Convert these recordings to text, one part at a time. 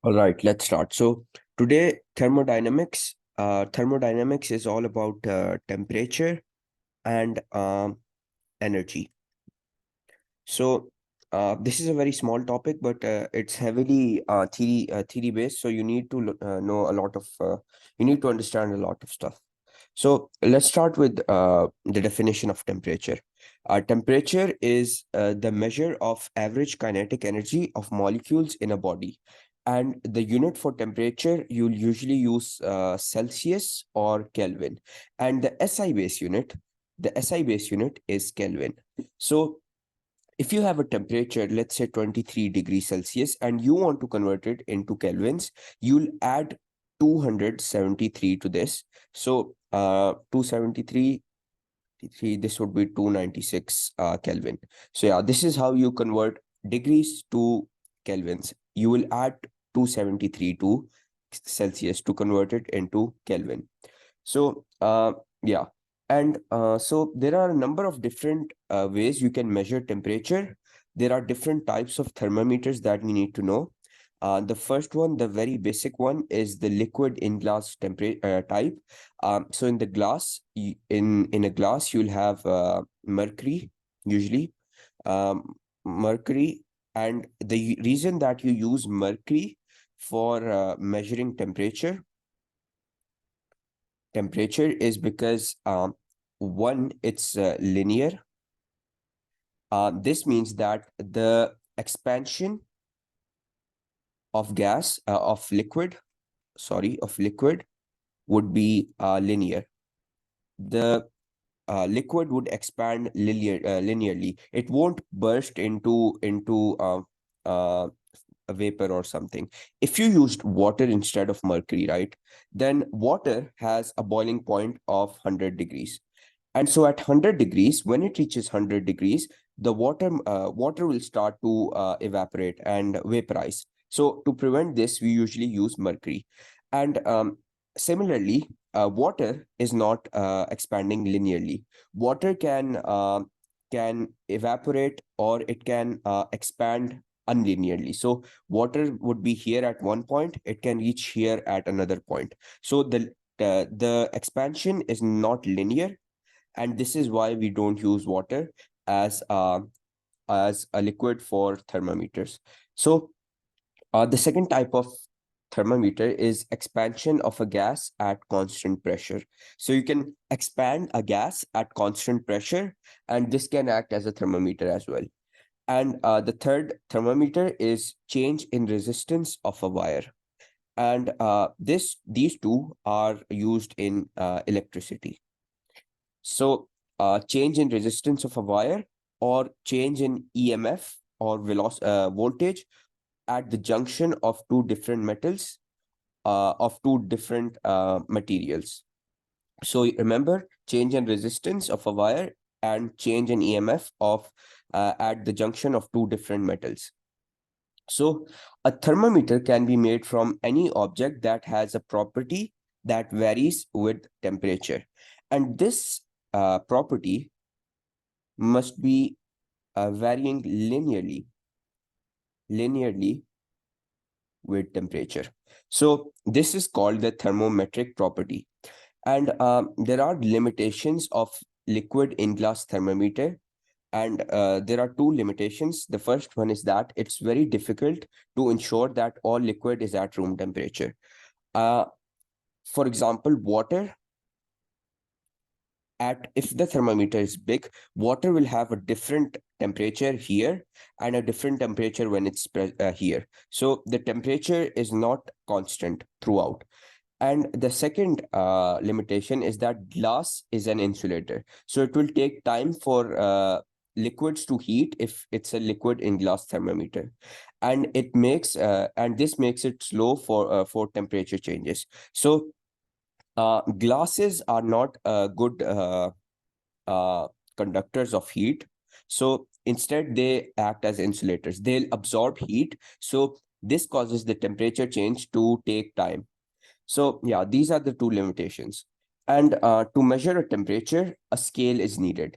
All right, let's start. So today, thermodynamics is all about temperature and energy. So this is a very small topic, but it's heavily theory based. So you need to know a lot of you need to understand a lot of stuff. So let's start with the definition of temperature. Temperature is the measure of average kinetic energy of molecules in a body. And the unit for temperature, you'll usually use Celsius or Kelvin. And the SI base unit is Kelvin. So if you have a temperature, let's say 23 degrees Celsius, and you want to convert it into kelvins, you'll add 273 to this. So 273, this would be 296 Kelvin. So yeah, this is how you convert degrees to kelvins. You will add 273 to Celsius to convert it into Kelvin. So yeah, and so there are a number of different ways you can measure temperature. There are different types of thermometers that we need to know. The first one, the very basic one, is the liquid in glass temperature type. So in the glass, in a glass, you'll have mercury usually, mercury, and the reason that you use mercury for measuring temperature is because one, it's linear. This means that the expansion of liquid would be linear. The liquid would expand linearly. It won't burst into a vapor or something. If you used water instead of mercury, right, then water has a boiling point of 100 degrees. And so at 100 degrees, when it reaches 100 degrees, the water will start to evaporate and vaporize. So to prevent this, we usually use mercury. And similarly, water is not expanding linearly. Water can evaporate, or it can expand unlinearly. So water would be here at one point, it can reach here at another point. So the expansion is not linear, and this is why we don't use water as a liquid for thermometers. So the second type of thermometer is expansion of a gas at constant pressure. So you can expand a gas at constant pressure, and this can act as a thermometer as well. And the third thermometer is change in resistance of a wire. And these two are used in electricity. So change in resistance of a wire, or change in EMF or voltage at the junction of two different metals, of two different materials. So remember, change in resistance of a wire and change in EMF of at the junction of two different metals. So a thermometer can be made from any object that has a property that varies with temperature. And this property must be varying linearly with temperature. So this is called the thermometric property. And there are limitations of liquid in glass thermometer. And there are two limitations. The first one is that it's very difficult to ensure that all liquid is at room temperature. For example, water, if the thermometer is big, water will have a different temperature here and a different temperature when it's here. So the temperature is not constant throughout. And the second limitation is that glass is an insulator. So it will take time for liquids to heat if it's a liquid in glass thermometer. And this makes it slow for temperature changes. So glasses are not good conductors of heat. So instead, they act as insulators. They'll absorb heat. So this causes the temperature change to take time. So yeah, these are the two limitations. And to measure a temperature, a scale is needed.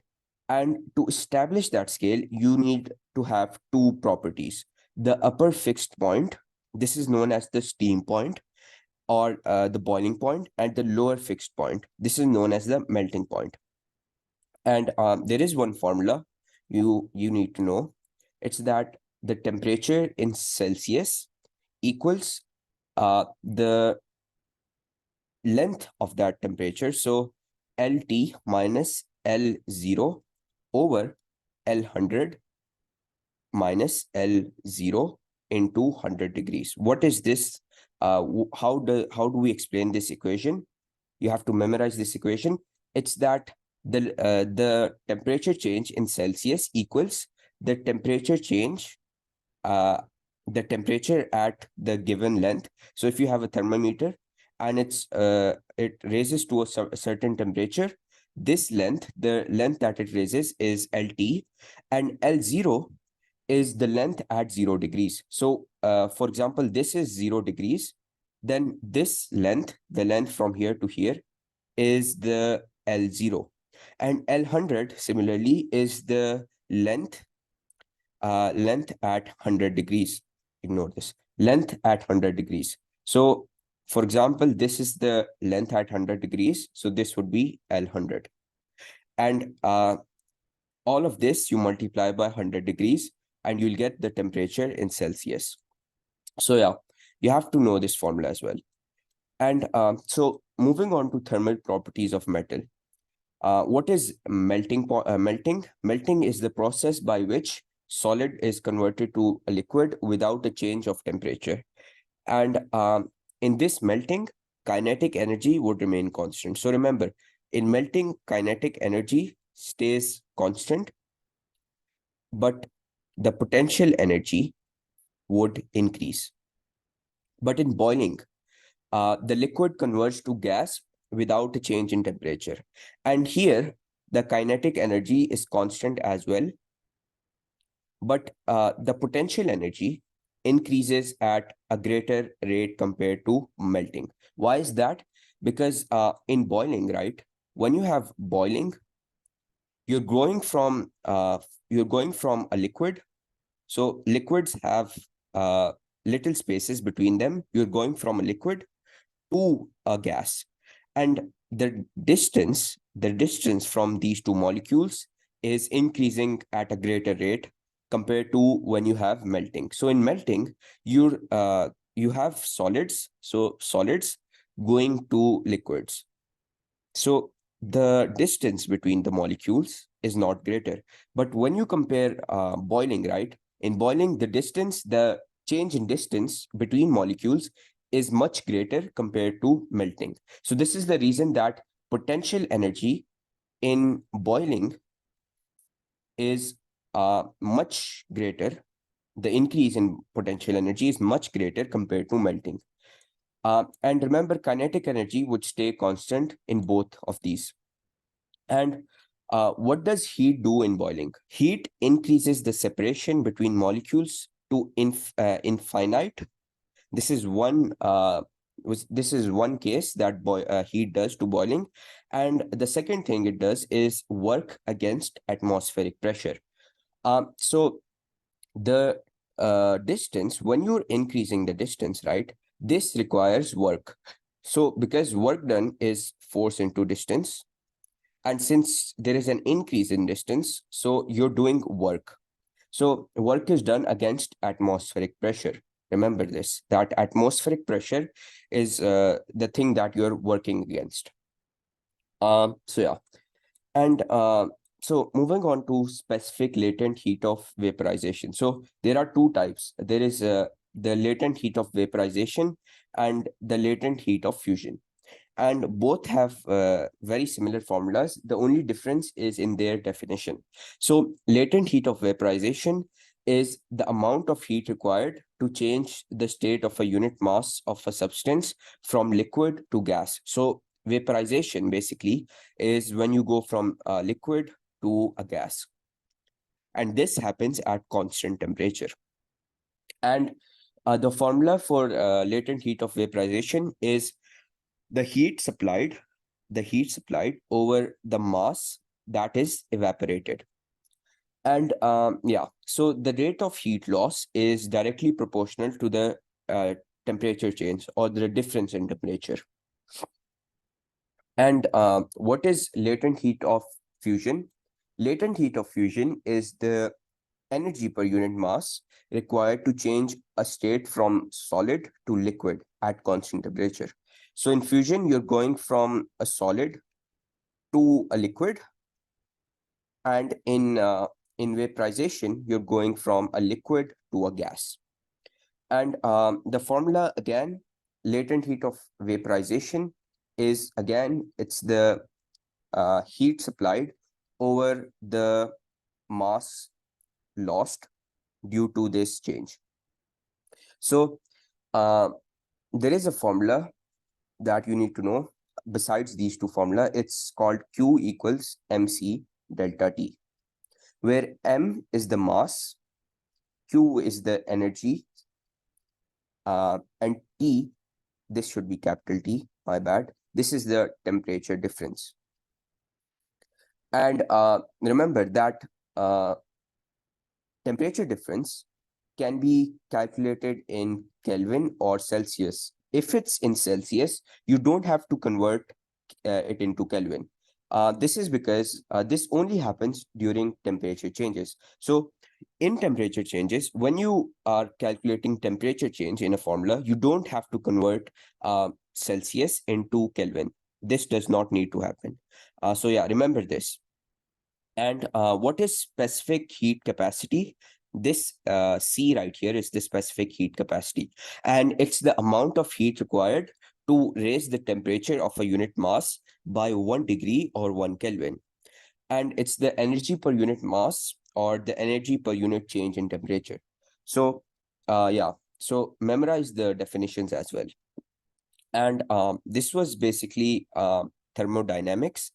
And to establish that scale, you need to have two properties: the upper fixed point This is known as the steam point, or the boiling point, and the lower fixed point. This is known as the melting point. And there is one formula you need to know. It's that the temperature in Celsius equals the length of that temperature. So LT minus L0 over L100 minus L0 into 100 degrees. What is this? How do we explain this equation? You have to memorize this equation. It's that the temperature change in Celsius equals the temperature change, the temperature at the given length. So if you have a thermometer and it raises to a certain temperature, this length, the length that it raises, is LT, and L0 is the length at 0 degrees. So for example, this is 0 degrees. Then this length, the length from here to here, is the L0. And L100 similarly is the length at 100 degrees. Ignore this. Length at 100 degrees. So for example, this is the length at 100 degrees. So this would be L100. And all of this you multiply by 100 degrees and you'll get the temperature in Celsius. So yeah, you have to know this formula as well. And so moving on to thermal properties of metal. What is melting? Melting is the process by which solid is converted to a liquid without a change of temperature. And in this melting, kinetic energy would remain constant. So remember, in melting, kinetic energy stays constant, but the potential energy would increase. But in boiling, the liquid converts to gas without a change in temperature. And here, the kinetic energy is constant as well, but the potential energy increases at a greater rate compared to melting. Why is that? Because in boiling, right, when you have boiling, you're going from a liquid. So liquids have little spaces between them. You're going from a liquid to a gas, and the distance from these two molecules is increasing at a greater rate compared to when you have melting. So in melting, you have solids, so solids going to liquids. So the distance between the molecules is not greater. But when you compare boiling, right, in boiling, the change in distance between molecules is much greater compared to melting. So this is the reason that potential energy in boiling is much greater. The increase in potential energy is much greater compared to melting. And remember, kinetic energy would stay constant in both of these. And what does heat do in boiling? Heat increases the separation between molecules to infinite. This is one case that heat does to boiling. And the second thing it does is work against atmospheric pressure. So the distance, when you're increasing the distance, right, this requires work. So because work done is force into distance, and since there is an increase in distance, so you're doing work. So work is done against atmospheric pressure. Remember this, that atmospheric pressure is the thing that you're working against. So yeah. And so moving on to specific latent heat of vaporization. So there are two types. There is the latent heat of vaporization and the latent heat of fusion. And both have very similar formulas. The only difference is in their definition. So latent heat of vaporization is the amount of heat required to change the state of a unit mass of a substance from liquid to gas. So vaporization basically is when you go from a liquid to a gas. And this happens at constant temperature. And the formula for latent heat of vaporization is the heat supplied over the mass that is evaporated. And yeah, so the rate of heat loss is directly proportional to the temperature change or the difference in temperature. And what is latent heat of fusion? Latent heat of fusion is the energy per unit mass required to change a state from solid to liquid at constant temperature. So in fusion, you're going from a solid to a liquid, and in vaporization, you're going from a liquid to a gas. And the formula again, latent heat of vaporization is again, it's the heat supplied over the mass lost due to this change. So there is a formula that you need to know besides these two formula. It's called Q equals mc delta T, where m is the mass, Q is the energy, and T, this should be capital T, my bad, this is the temperature difference. And remember that temperature difference can be calculated in Kelvin or Celsius. If it's in Celsius, you don't have to convert it into Kelvin. This is because this only happens during temperature changes. So in temperature changes, when you are calculating temperature change in a formula, you don't have to convert Celsius into Kelvin. This does not need to happen. So yeah, remember this. And what is specific heat capacity? This C right here is the specific heat capacity. And it's the amount of heat required to raise the temperature of a unit mass by 1 degree or 1 Kelvin. And it's the energy per unit mass or the energy per unit change in temperature. So yeah, so memorize the definitions as well. And this was basically thermodynamics.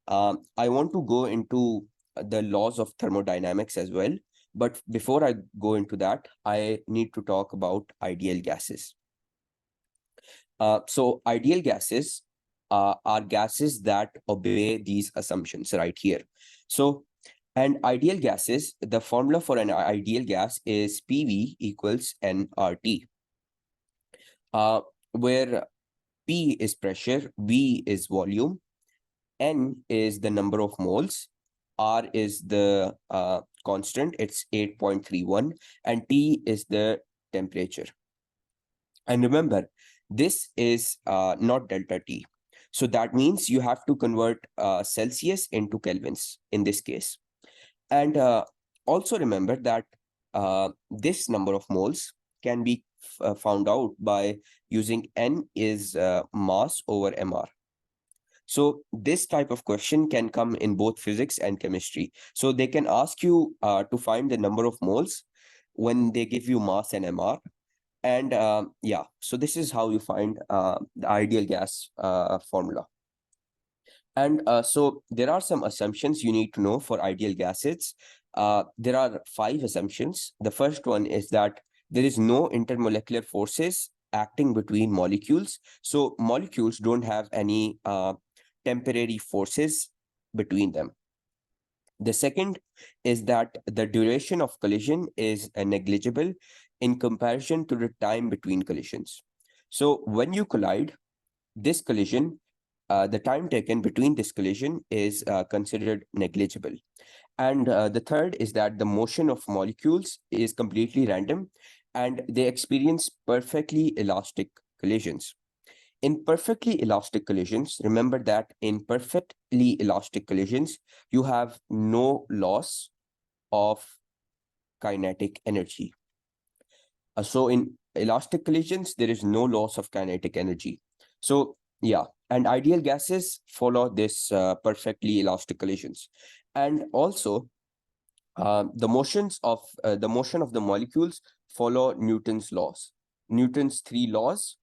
I want to go into the laws of thermodynamics as well. But before I go into that, I need to talk about ideal gases. So ideal gases are gases that obey these assumptions right here. So, and ideal gases, the formula for an ideal gas is PV equals nRT, where P is pressure, V is volume, N is the number of moles, R is the constant, it's 8.31, and T is the temperature. And remember, this is not delta T. So that means you have to convert Celsius into Kelvins in this case. And also remember that this number of moles can be found out by using N is mass over MR. So this type of question can come in both physics and chemistry. So they can ask you to find the number of moles when they give you mass and MR. And yeah, so this is how you find the ideal gas formula. And so there are some assumptions you need to know for ideal gases. There are 5 assumptions. The first one is that there is no intermolecular forces acting between molecules. So molecules don't have any temporary forces between them. The second is that the duration of collision is negligible in comparison to the time between collisions. So when you collide, this collision, the time taken between this collision is considered negligible. And the third is that the motion of molecules is completely random and they experience perfectly elastic collisions. In perfectly elastic collisions, remember that in perfectly elastic collisions, you have no loss of kinetic energy. So in elastic collisions, there is no loss of kinetic energy. So yeah, and ideal gases follow this perfectly elastic collisions. And also, the motion of the molecules follow Newton's laws. Newton's 3 laws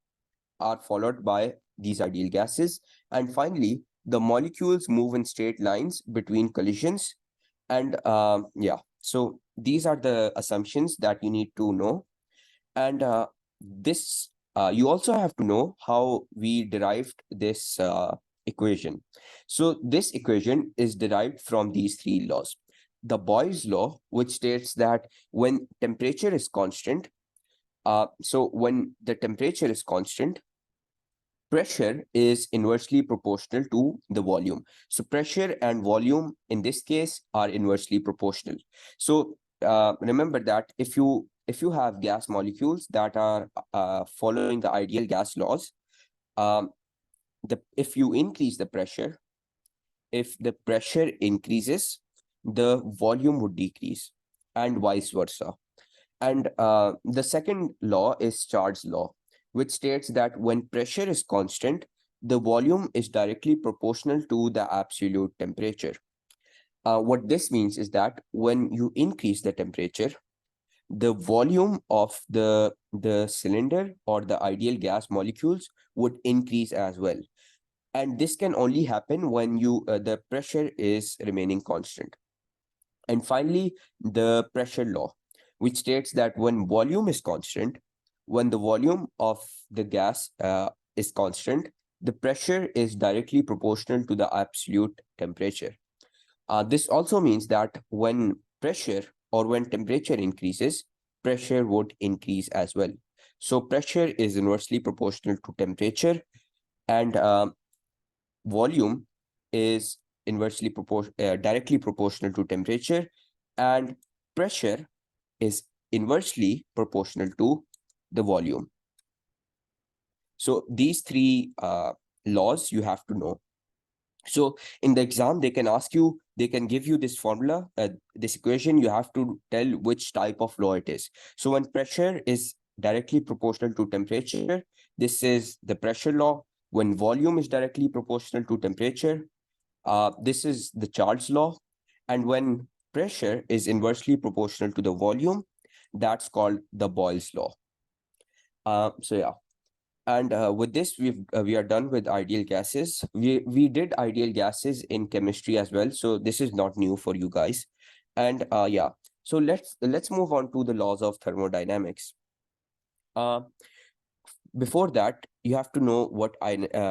are followed by these ideal gases. And finally, the molecules move in straight lines between collisions. And yeah, so these are the assumptions that you need to know. And this you also have to know how we derived this equation. So this equation is derived from these 3 laws. The Boyle's law, which states that when temperature is constant, So when the temperature is constant, pressure is inversely proportional to the volume. So pressure and volume in this case are inversely proportional. So remember that if you have gas molecules that are following the ideal gas laws, um, if you increase the pressure, if the pressure increases, the volume would decrease, and vice versa. And the second law is Charles' law, which states that when pressure is constant, the volume is directly proportional to the absolute temperature. What this means is that when you increase the temperature, the volume of the cylinder or the ideal gas molecules would increase as well. And this can only happen when the pressure is remaining constant. And finally, the pressure law, which states that when volume is constant, when the volume of the gas is constant, the pressure is directly proportional to the absolute temperature. This also means that when pressure or when temperature increases, pressure would increase as well. So pressure is inversely proportional to temperature, and volume is directly proportional to temperature, and pressure is inversely proportional to the volume. So these three laws you have to know. So in the exam, they can give you this formula, this equation. You have to tell which type of law it is. So when pressure is directly proportional to temperature, this is the pressure law. When volume is directly proportional to temperature, this is the Charles law. And when pressure is inversely proportional to the volume, that's called the Boyle's law. So yeah. And with this, we are done with ideal gases. We did ideal gases in chemistry as well, so this is not new for you guys. And yeah, so let's move on to the laws of thermodynamics. Uh, Before that, you have to know what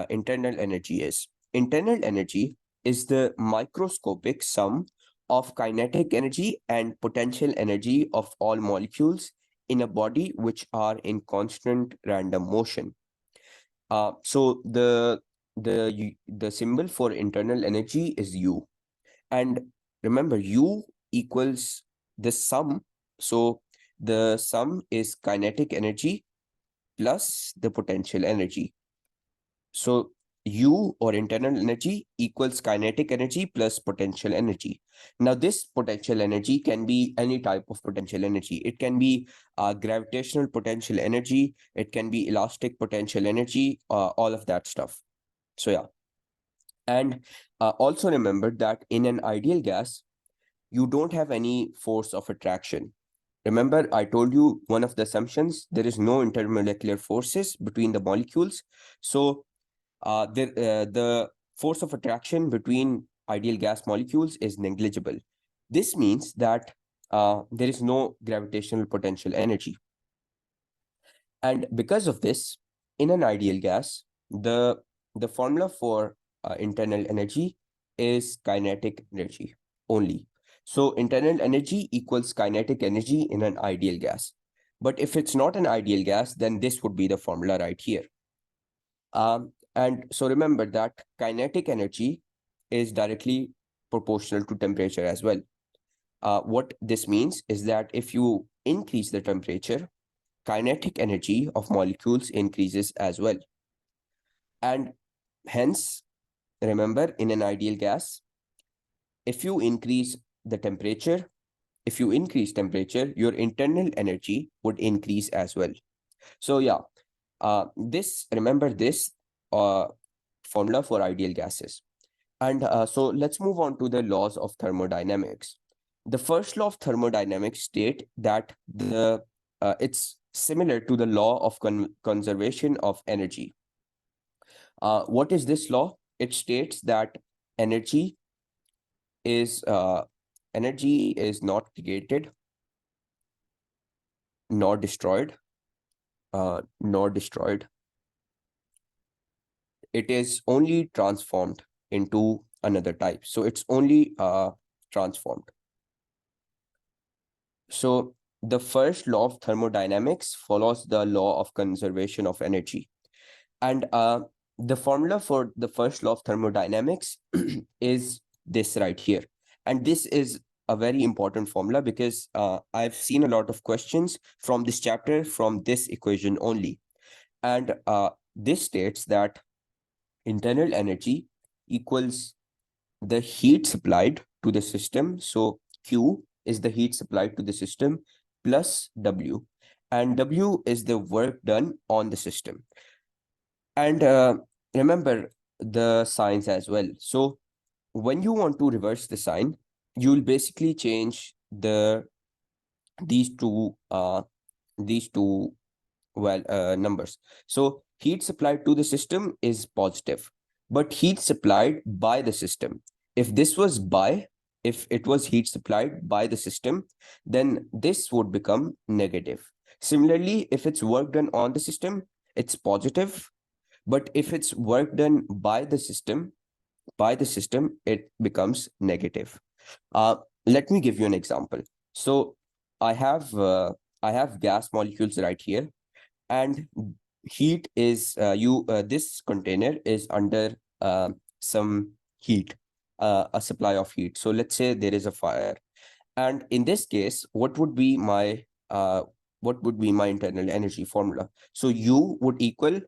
internal energy is. Internal energy is the microscopic sum of kinetic energy and potential energy of all molecules in a body which are in constant random motion. So the symbol for internal energy is U, and remember U equals the sum. So the sum is kinetic energy plus the potential energy. So U, or internal energy, equals kinetic energy plus potential energy. Now, this potential energy can be any type of potential energy. It can be gravitational potential energy. It can be elastic potential energy, all of that stuff. So yeah. And also remember that in an ideal gas, you don't have any force of attraction. Remember, I told you one of the assumptions, there is no intermolecular forces between the molecules. So the force of attraction between ideal gas molecules is negligible. This means that there is no gravitational potential energy. And because of this, in an ideal gas, the formula for internal energy is kinetic energy only. So internal energy equals kinetic energy in an ideal gas. But if it's not an ideal gas, then this would be the formula right here. And so remember that kinetic energy is directly proportional to temperature as well. What this means is that if you increase the temperature, kinetic energy of molecules increases as well. And hence, remember, in an ideal gas, if you increase the temperature, if you increase temperature, your internal energy would increase as well. So yeah, remember this formula for ideal gases. And so let's move on to the laws of thermodynamics. The first law of thermodynamics state that it's similar to the law of conservation of energy. What is this law? It states that energy is not created nor destroyed. It is only transformed into another type. So it's only transformed. So the first law of thermodynamics follows the law of conservation of energy. And the formula for the first law of thermodynamics is this right here. And this is a very important formula because I've seen a lot of questions from this chapter from this equation only. And this states that internal energy equals the heat supplied to the system. So Q is the heat supplied to the system plus W. And W is the work done on the system. And remember the signs as well. So when you want to reverse the sign, you'll basically change these two numbers. So heat supplied to the system is positive, but heat supplied by the system. If this was by, if it was heat supplied by the system, then this would become negative. Similarly, if it's work done on the system, it's positive. But if it's work done by the system, it becomes negative. Let me give you an example. So I have gas molecules right here, and heat is this container is under some heat, a supply of heat. So let's say there is a fire, and in this case, what would be my internal energy formula? So U would equal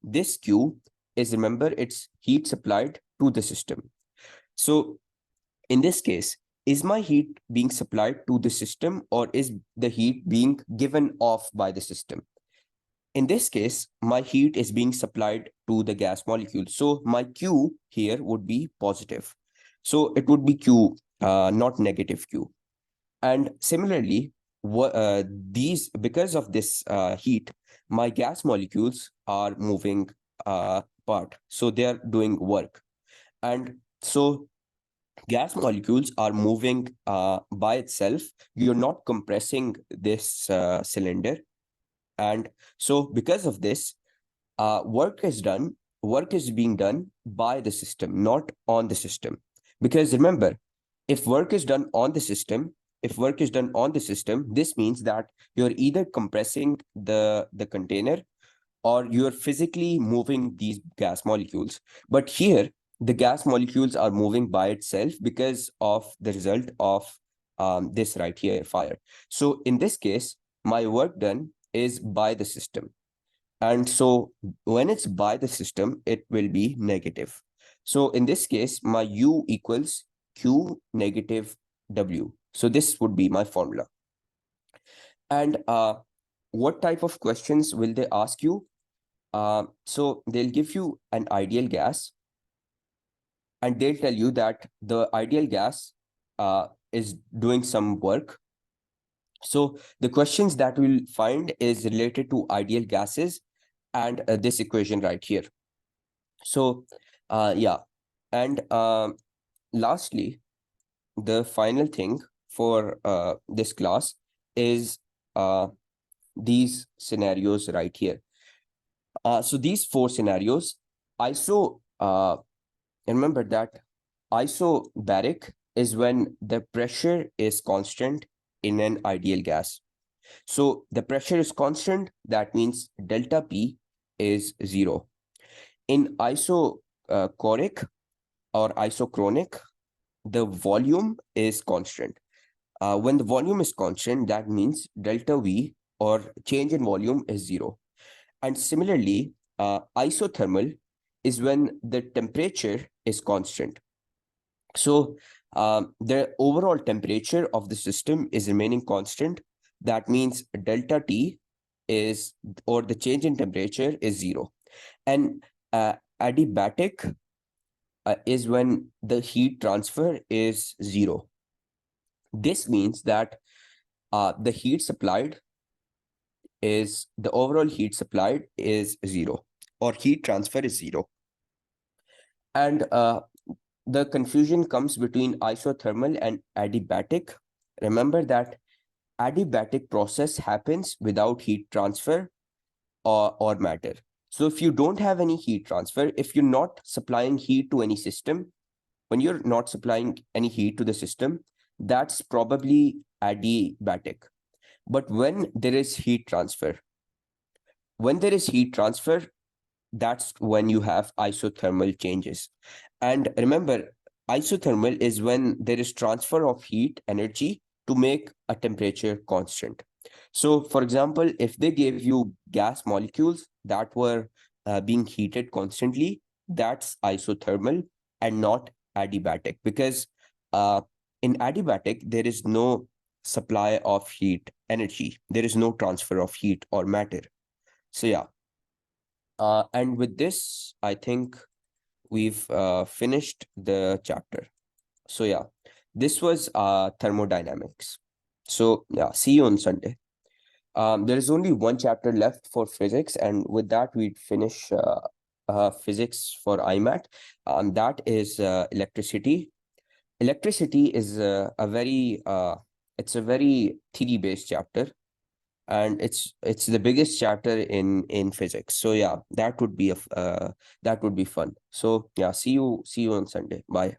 this Q is, remember, it's heat supplied to the system. So in this case, is my heat being supplied to the system, or is the heat being given off by the system? In this case, my heat is being supplied to the gas molecule. So my Q here would be positive. So it would be Q, not negative Q. And similarly, because of this heat, my gas molecules are moving apart. So they are doing work. And so gas molecules are moving by itself. You're not compressing this cylinder. And so because of this, work is being done by the system, not on the system. Because remember, if work is done on the system, this means that you're either compressing the container or you're physically moving these gas molecules. But here, the gas molecules are moving by itself because of the result of this right here, fire. So in this case, my work done is by the system. And so when it's by the system, it will be negative. So in this case, my U equals Q negative W. So this would be my formula. And what type of questions will they ask you? So they'll give you an ideal gas, and they'll tell you that the ideal gas is doing some work. So the questions that we'll find is related to ideal gases and this equation right here. So yeah, and lastly, the final thing for this class is these scenarios right here. So these four scenarios, remember that isobaric is when the pressure is constant in an ideal gas. So the pressure is constant, that means delta P is 0. In isochoric or isochronic, the volume is constant. When the volume is constant, that means delta V or change in volume is 0. And similarly, isothermal is when the temperature is constant. So the overall temperature of the system is remaining constant. That means delta T is, or the change in temperature is 0. And adiabatic is when the heat transfer is 0. This means that the overall heat supplied is 0, or heat transfer is 0. And the confusion comes between isothermal and adiabatic. Remember that adiabatic process happens without heat transfer or matter. So if you don't have any heat transfer, if you're not supplying heat to any system, when you're not supplying any heat to the system, that's probably adiabatic. But when there is heat transfer, that's when you have isothermal changes. And remember, isothermal is when there is transfer of heat energy to make a temperature constant. So, for example, if they gave you gas molecules that were being heated constantly, that's isothermal and not adiabatic, because uh, in adiabatic, there is no supply of heat energy. There is no transfer of heat or matter. So, yeah. And with this, I think we've finished the chapter. So yeah, this was thermodynamics. So yeah, see you on Sunday. There is only one chapter left for physics, and with that, we'd finish physics for IMAT. That is electricity. Electricity is it's a very theory-based chapter, and it's the biggest chapter in physics. So yeah, that would be that would be fun. So yeah, see you on Sunday. Bye.